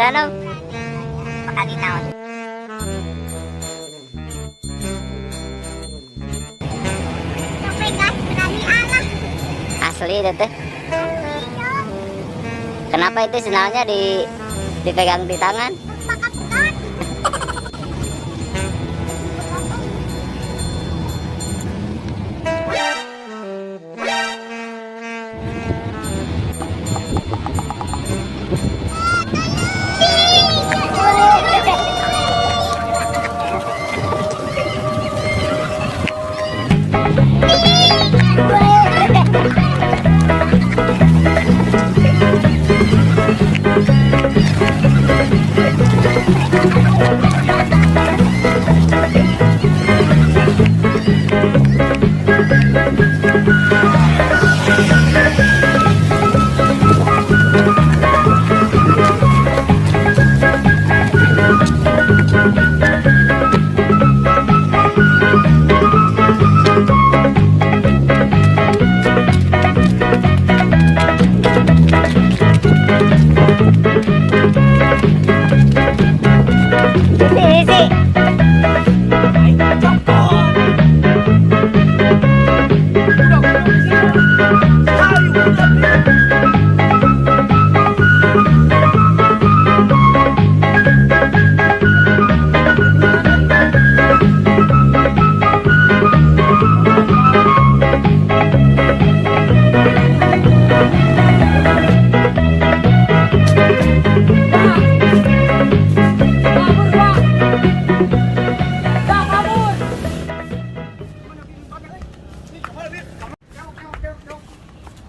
gerano. Pakali naon. Sampai guys, berani Allah. Asli itu teh. Kenapa itu senalnya dipegang di tangan?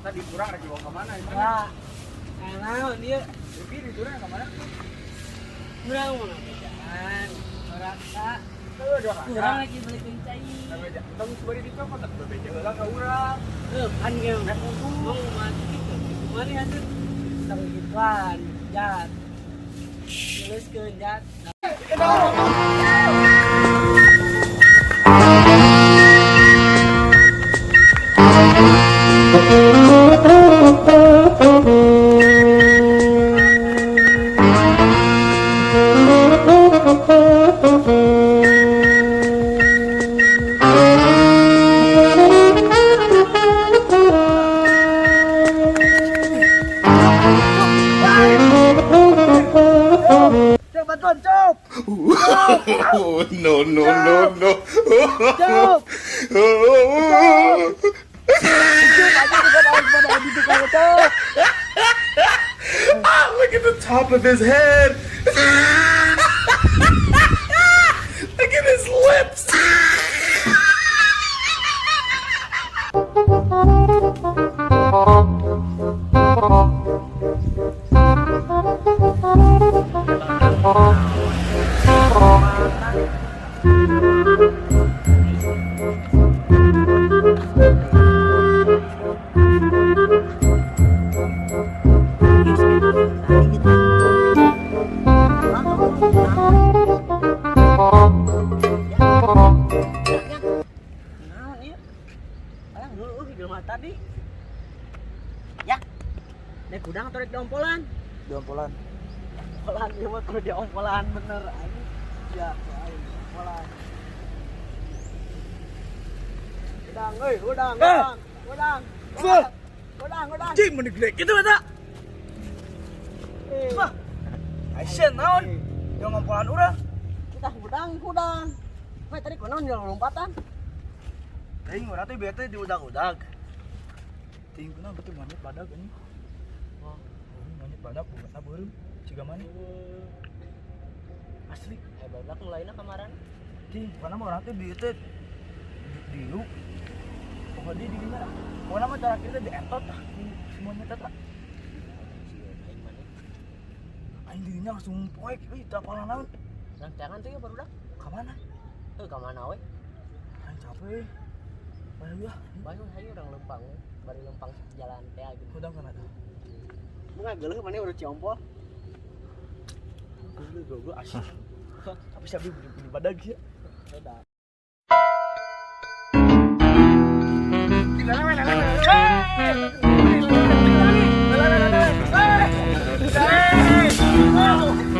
Tadi kurang lagi bawa kemana itu? Wah, enak dia. Tapi di turun kemana? Kurang mana kerjaan. Merasa Udah kurang lagi beli kencai. Kita mesti beri dicopot tak bebeja lah ke urang. Kan yang mau mati gitu. Kemarin ada tang gituan, jat. Terus ke jat. Oh, no, no, no, no. Cop. Ah, look at the top of his head. Look at his lips. Tadi ya naik gudang atau naik diompolan Dompolan. ompolan dia mah tuh diompolan bener aja ya ompolan gudang gudang Cing mending gede gitu eta. Wah. Aisyah naon? Yang ngompolan urang. kita gudang tadi konon jalan lompatan Teuing urang teh bete di udag-udag. Teuing kuna betul monyet badag ini. Wah, monyet badag bukan beureum. Ciga mana? Asli. badak lainnya kemarin Cing, kana mah urang teh di teh diu. Pokoknya di dinya. Pokoknya mah cara kita dientot tah si monyet eta. Aing dirinya langsung poek, euy teu apalan naon. rancangan tuh ya baru dah Ka mana? ke mana we Aing capek. Bayu ya, bayu hayu orang lempang bari lempang jalan teh gitu udang kana tuh. bunga geuleuh mana udah ciompol Gue asik. Tapi siapa beli badag ya? beda Hey!